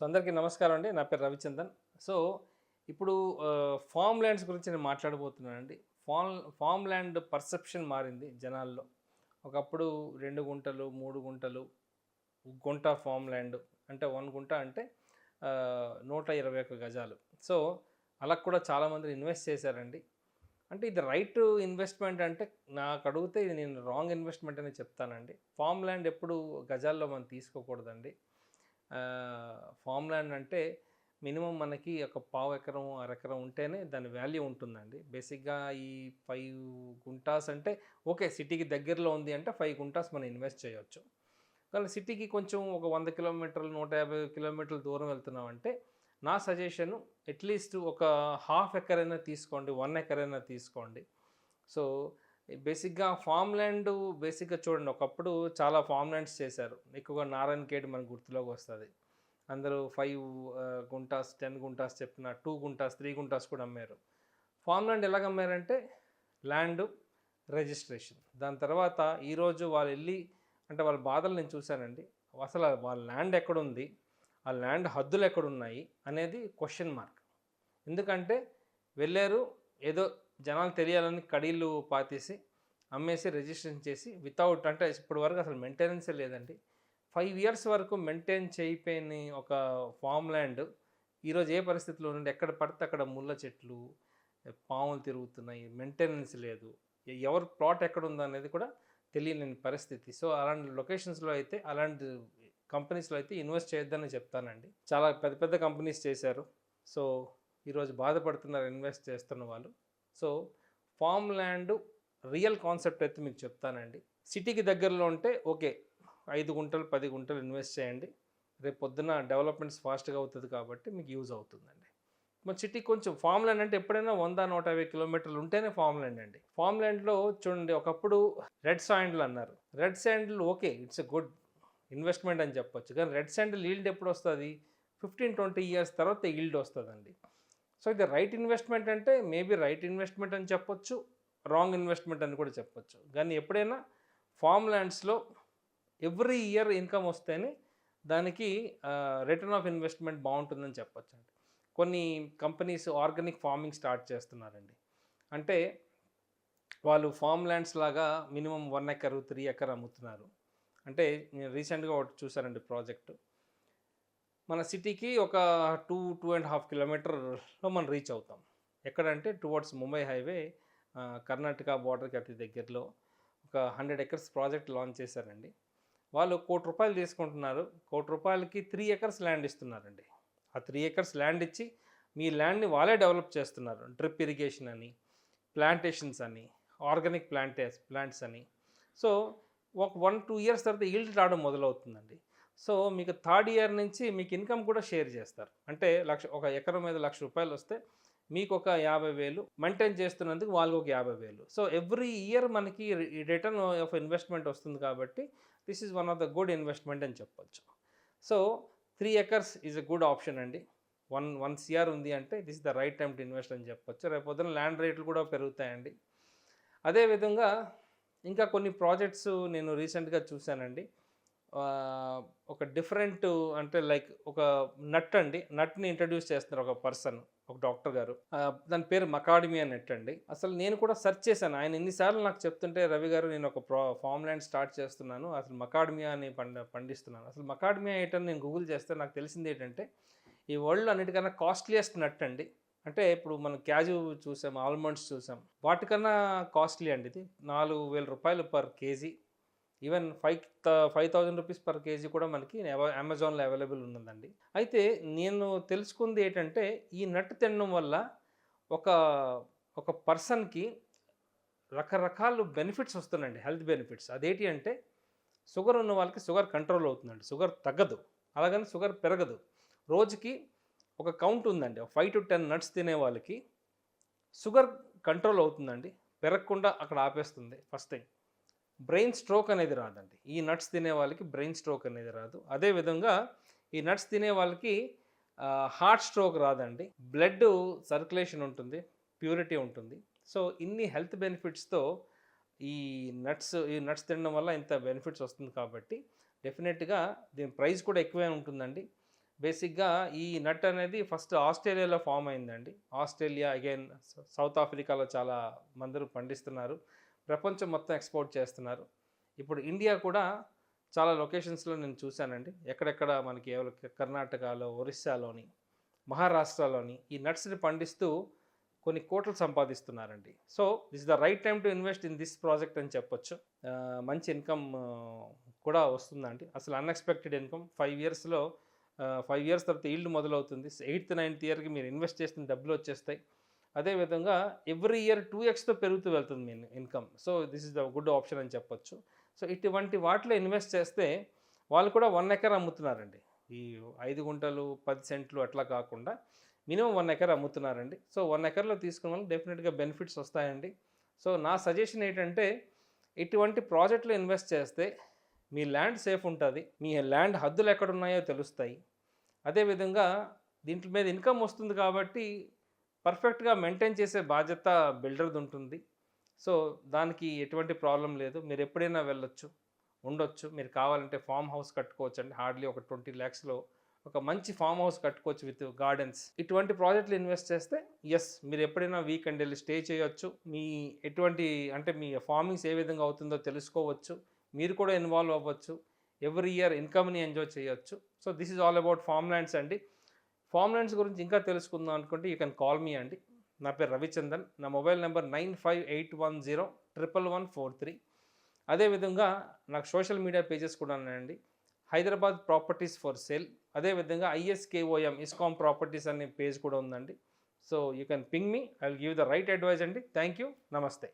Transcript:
అందరికీ నమస్కారం అండి. నా పేరు రవిచందన్. సో, ఇప్పుడు ఫార్మ్ ల్యాండ్స్ గురించి నేను మాట్లాడబోతున్నానండి. ఫార్మ్ ల్యాండ్ పర్సెప్షన్ మారింది జనాల్లో. ఒకప్పుడు 2 గుంటలు, 3 గుంటలు, గుంట ఫార్మ్ ల్యాండ్ అంటే 1 గుంట అంటే 121 గజాలు. సో, అలా కూడా చాలామంది ఇన్వెస్ట్ చేశారండి. అంటే ఇది రైట్ ఇన్వెస్ట్‌మెంట్ అంటే నాకడిగితే ఇది నేను రాంగ్ ఇన్వెస్ట్‌మెంట్ అనే చెప్తానండి. ఫార్మ్ ల్యాండ్ ఎప్పుడు గజాల్లో మనం తీసుకోకూడదండి. ఫార్మ్ ల్యాండ్ అంటే మినిమమ్ మనకి ఒక పావు ఎకరం, అరెకరం ఉంటేనే దాని వాల్యూ ఉంటుందండి. బేసిక్‌గా ఈ 5 గుంటాస్ అంటే ఓకే. సిటీకి దగ్గరలో ఉంది అంటే 5 గుంటాస్ మనం ఇన్వెస్ట్ చేయొచ్చు. కానీ సిటీకి కొంచెం ఒక 100 కిలోమీటర్లు, 150 కిలోమీటర్ల దూరం వెళ్తున్నామంటే నా సజెషను అట్‌లీస్ట్ ఒక హాఫ్ ఎకర్ అయినా తీసుకోండి. 1 ఎకర్ అయినా తీసుకోండి. సో, బేసిక్‌గా ఫార్మ్ ల్యాండ్ బేసిక్‌గా చూడండి ఒకప్పుడు చాలా ఫార్మ్ ల్యాండ్స్ చేశారు. ఎక్కువగా నారాయణఖేడ్ మనకు గుర్తులోకి వస్తది. అందరూ 5 గుంటాస్, 10 గుంటాస్ చెప్పిన 2 గుంటాస్, 3 గుంటాస్ కూడా అమ్మారు. ఫార్మ్ ల్యాండ్ ఎలాగ అమ్మారంటే ల్యాండు, రిజిస్ట్రేషన్. దాని తర్వాత ఈరోజు వాళ్ళెళ్ళి అంటే వాళ్ళ బాధలు నేను చూశానండి. అసలు వాళ్ళ ల్యాండ్ ఎక్కడుంది? ఆ ల్యాండ్ హద్దులు ఎక్కడున్నాయి? అనేది క్వెషన్ మార్క్. ఎందుకంటే వెళ్లారు ఏదో జనాలు తెలియాలని కడీలు పాతేసి, అమ్మేసి రిజిస్ట్రేషన్ చేసి వితౌట్ అంటే ఇప్పటి వరకు అసలు మెయింటెనెన్సే లేదండి. 5 ఇయర్స్ వరకు మెయింటైన్ చేయకపోయిన ఒక ఫార్మ్ ల్యాండ్ ఈరోజు ఏ పరిస్థితిలో ఉందంటే ఎక్కడ పడితే అక్కడ ముళ్ళ చెట్లు, పాములు తిరుగుతున్నాయి, మెయింటెనెన్స్ లేదు. ఎవరి ప్లాట్ ఎక్కడుందనేది కూడా తెలియలేని పరిస్థితి. సో, అలాంటి లొకేషన్స్‌లో అయితే అలాంటి కంపెనీస్‌లో అయితే ఇన్వెస్ట్ చేయొద్దని చెప్తానండి. చాలా పెద్ద పెద్ద కంపెనీస్ చేశారు. సో, ఈరోజు బాధపడుతున్నారు ఇన్వెస్ట్ చేస్తున్న వాళ్ళు. So, farm land real concept అయితే మీకు చెప్తానండి. సిటీకి దగ్గరలో ఉంటే ఓకే. 5 గుంటలు, 10 గుంటలు ఇన్వెస్ట్ చేయండి. రేపు పొద్దున డెవలప్‌మెంట్స్ ఫాస్ట్‌గా అవుతది కాబట్టి మీకు యూజ్ అవుతుందండి. మన సిటీకి కొంచెం ఫార్మ్ ల్యాండ్ అంటే ఎప్పుడైనా 100, 150 కిలోమీటర్లు ఉంటేనే ఫార్మ్ ల్యాండ్ అండి. ఫార్మ్ ల్యాండ్‌లో చూడండి ఒకప్పుడు రెడ్ శాండిల్ అన్నారు. Red sandal okay. It's a good investment అని చెప్పొచ్చు. కానీ రెడ్ శాండిల్ ఈల్డ్ ఎప్పుడొస్తది? 15, 20 ఇయర్స్ తర్వాత ఈల్డ్ వస్తదండి. సో, ఇది రైట్ ఇన్వెస్ట్‌మెంట్ అంటే మేబీ రైట్ ఇన్వెస్ట్‌మెంట్ అని చెప్పొచ్చు. రాంగ్ ఇన్వెస్ట్‌మెంట్ అని కూడా చెప్పొచ్చు. కానీ ఎప్పుడైనా ఫార్మ్ ల్యాండ్స్‌లో ఎవ్రీ ఇయర్ ఇన్‌కమ్ వస్తేనే దానికి రిటర్న్ ఆఫ్ ఇన్వెస్ట్‌మెంట్ బావుంటుందని చెప్పొచ్చండి. కొన్ని కంపెనీస్ ఆర్గానిక్ ఫార్మింగ్ స్టార్ట్ చేస్తున్నారండి. అంటే వాళ్ళు ఫార్మ్ ల్యాండ్స్ లాగా మినిమమ్ 1 ఎకర్, 3 ఎకర్ అమ్ముతున్నారు. అంటే నేను రీసెంట్‌గా ఒకటి చూసానండి ప్రాజెక్ట్. మన సిటీకి ఒక 2.5 కిలోమీటర్‌లో మనం రీచ్ అవుతాం. ఎక్కడంటే టువర్డ్స్ ముంబై హైవే కర్ణాటక బోర్డర్‌కి అతి దగ్గరలో ఒక 100 ఎకర్స్ ప్రాజెక్ట్ లాంచ్ చేశారండి. వాళ్ళు రూ. 1,00,00,000 తీసుకుంటున్నారు. రూ. 1,00,00,000కి 3 ఎకర్స్ ల్యాండ్ ఇస్తున్నారండి. ఆ 3 ఎకర్స్ ల్యాండ్ ఇచ్చి మీ ల్యాండ్‌ని వాళ్ళే డెవలప్ చేస్తున్నారు. డ్రిప్ ఇరిగేషన్ అని, ప్లాంటేషన్స్ అని, ఆర్గానిక్ ప్లాంట్స్ అని. సో, ఒక 1, 2 ఇయర్స్ తర్వాత ఈల్డ్ రావడం మొదలవుతుందండి. సో, మీకు థర్డ్ ఇయర్ నుంచి మీకు ఇన్‌కమ్ కూడా షేర్ చేస్తారు. అంటే ఒక ఎకరం మీద రూ. 1,00,000 వస్తే మీకొక 50,000 మెయింటైన్ చేస్తున్నందుకు వాళ్ళకొక 50,000. సో, ఎవ్రీ ఇయర్ మనకి రిటర్న్ ఆఫ్ ఇన్వెస్ట్‌మెంట్ వస్తుంది కాబట్టి this is one of the good investment అని చెప్పొచ్చు. So, 3 acres is a good option అండి. 1 సీఆర్ ఉంది అంటే this is the right time to invest అని చెప్పొచ్చు. రేపొద్దున ల్యాండ్ రేట్లు కూడా పెరుగుతాయండి. అదే విధంగా ఇంకా కొన్ని ప్రాజెక్ట్స్ నేను రీసెంట్‌గా చూసానండి. ఒక డిఫరెంట్ అంటే లైక్ ఒక నట్ అండి. నట్‌ని ఇంట్రొడ్యూస్ చేస్తున్నారు ఒక పర్సన్, ఒక డాక్టర్ గారు. దాని పేరు మకాడమియా నట్ అండి. అసలు నేను కూడా సెర్చ్ చేశాను. ఆయన ఎన్ని సార్లు నాకు చెప్తుంటే, "రవి గారు నేను ఒక ఫార్మ్ ల్యాండ్ స్టార్ట్ చేస్తున్నాను. అసలు మకాడమియా అని పండిస్తున్నాను." అసలు మకాడమియా ఏంటని నేను గూగుల్ చేస్తే నాకు తెలిసింది ఏంటంటే, ఈ వరల్డ్‌లో అన్నిటికన్నా కాస్ట్‌లియెస్ట్ నట్ అండి. అంటే ఇప్పుడు మనం క్యాజు చూసాం, ఆల్మండ్స్ చూసాం. వాటికన్నా కాస్ట్‌లీ అండి ఇది. రూ. 4,000 per KG. Even 5,000 rupees per KG కూడా మనకి అమెజాన్‌లో అవైలబుల్ ఉన్నదండి. అయితే నేను తెలుసుకుంది ఏంటంటే, ఈ నట్ తినడం వల్ల ఒక ఒక పర్సన్‌కి రకరకాల బెనిఫిట్స్ వస్తున్నాయండి. Health benefits. అదేంటి అంటే, షుగర్ ఉన్న వాళ్ళకి షుగర్ కంట్రోల్ అవుతుందండి. షుగర్ తగ్గదు. అలాగని షుగర్ పెరగదు. రోజుకి ఒక కౌంట్ ఉందండి. 5-10 నట్స్ తినే వాళ్ళకి షుగర్ కంట్రోల్ అవుతుందండి. పెరగకుండా అక్కడ ఆపేస్తుంది ఫస్ట్ థింగ్. బ్రెయిన్ స్ట్రోక్ అనేది రాదండి. ఈ నట్స్ తినే వాళ్ళకి బ్రెయిన్ స్ట్రోక్ అనేది రాదు. అదే విధంగా ఈ నట్స్ తినే వాళ్ళకి హార్ట్ స్ట్రోక్ రాదండి. బ్లడ్ సర్క్యులేషన్ ఉంటుంది. ప్యూరిటీ ఉంటుంది. సో, ఇన్ని హెల్త్ బెనిఫిట్స్‌తో ఈ నట్స్ తినడం వల్ల ఇంత బెనిఫిట్స్ వస్తుంది కాబట్టి డెఫినెట్‌గా దీని ప్రైస్ కూడా ఎక్కువే ఉంటుందండి. బేసిక్‌గా ఈ నట్ అనేది ఫస్ట్ ఆస్ట్రేలియాలో ఫామ్ అయిందండి. ఆస్ట్రేలియా అగైన్ సౌత్ ఆఫ్రికాలో చాలా మందరు పండిస్తున్నారు. ప్రపంచం మొత్తం ఎక్స్‌పోర్ట్ చేస్తున్నారు. ఇప్పుడు ఇండియా కూడా చాలా లొకేషన్స్‌లో నేను చూశానండి. ఎక్కడెక్కడ మనకి కర్ణాటకలో, ఒరిస్సాలోని, మహారాష్ట్రలోని ఈ నట్స్‌ని పండిస్తూ కొన్ని కోట్లు సంపాదిస్తున్నారండి. So, this is the right time to invest in this project అని చెప్పొచ్చు. మంచి ఇన్‌కమ్ కూడా వస్తుందండి. అసలు అన్‌ఎక్స్‌పెక్టెడ్ ఇన్‌కమ్ 5 ఇయర్స్‌లో 5 ఇయర్స్ తర్వాత ఈల్డ్ మొదలవుతుంది. 8థ్, 9థ్ ఇయర్‌కి మీరు ఇన్వెస్ట్ చేసిన డబ్బులు వచ్చేస్తాయి. అదేవిధంగా ఎవ్రీ ఇయర్ 2xతో పెరుగుతూ వెళ్తుంది మీ income. So, this is the good option అని చెప్పొచ్చు. సో, ఇటువంటి వాటిలో ఇన్వెస్ట్ చేస్తే వాళ్ళు కూడా 1 ఎకర్ అమ్ముతున్నారండి. ఈ 5 గుంటలు, 10 సెంట్లు అట్లా కాకుండా మినిమమ్ 1 ఎకర్ అమ్ముతున్నారండి. సో, 1 ఎకర్‌లో తీసుకున్న వాళ్ళకి డెఫినిట్‌గా బెనిఫిట్స్ వస్తాయండి. సో, నా సజెషన్ ఏంటంటే ఇటువంటి ప్రాజెక్ట్‌లో ఇన్వెస్ట్ చేస్తే మీ ల్యాండ్ సేఫ్ ఉంటది. మీ ల్యాండ్ హద్దులు ఎక్కడున్నాయో తెలుస్తాయి. అదేవిధంగా దీంట్లో మీద ఇన్‌కమ్ వస్తుంది కాబట్టి పర్ఫెక్ట్‌గా మెయింటైన్ చేసే బాధ్యత బిల్డర్‌ది ఉంటుంది. సో, దానికి ఎటువంటి ప్రాబ్లమ్ లేదు. మీరు ఎప్పుడైనా వెళ్ళొచ్చు, ఉండొచ్చు. మీరు కావాలంటే ఫార్మ్ హౌస్ కట్టుకోవచ్చండి. హార్డ్‌లీ ఒక 20 లాక్స్‌లో ఒక మంచి ఫార్మ్ హౌస్ కట్టుకోవచ్చు విత్ గార్డెన్స్. ఇటువంటి ప్రాజెక్ట్‌లో ఇన్వెస్ట్ చేస్తే మీరు ఎప్పుడైనా వీకెండ్ ఎళ్లి స్టే చేయొచ్చు. మీ ఎటువంటి అంటే మీ ఫార్మింగ్స్ ఏ విధంగా అవుతుందో తెలుసుకోవచ్చు. మీరు కూడా ఇన్వాల్వ్ అవ్వచ్చు. ఎవ్రీ ఇయర్ ఇన్‌కమ్‌ని ఎంజాయ్ చేయొచ్చు. So, this is all about farm lands అండి. ఫార్మ్ ల్యాండ్స్ గురించి ఇంకా తెలుసుకుందాం అనుకుంటే యూ కెన్ కాల్ మీ అండి. నా పేరు రవిచందన్. నా మొబైల్ నెంబర్ 9581011143. అదేవిధంగా నాకు సోషల్ మీడియా పేజెస్ కూడా ఉన్నాయండి. Hyderabad properties for sale. అదేవిధంగా ISKOM ఇస్కామ్ ప్రాపర్టీస్ అనే పేజ్ కూడా ఉందండి. So, you can ping me. I will give the right advice అండి. Thank you. నమస్తే.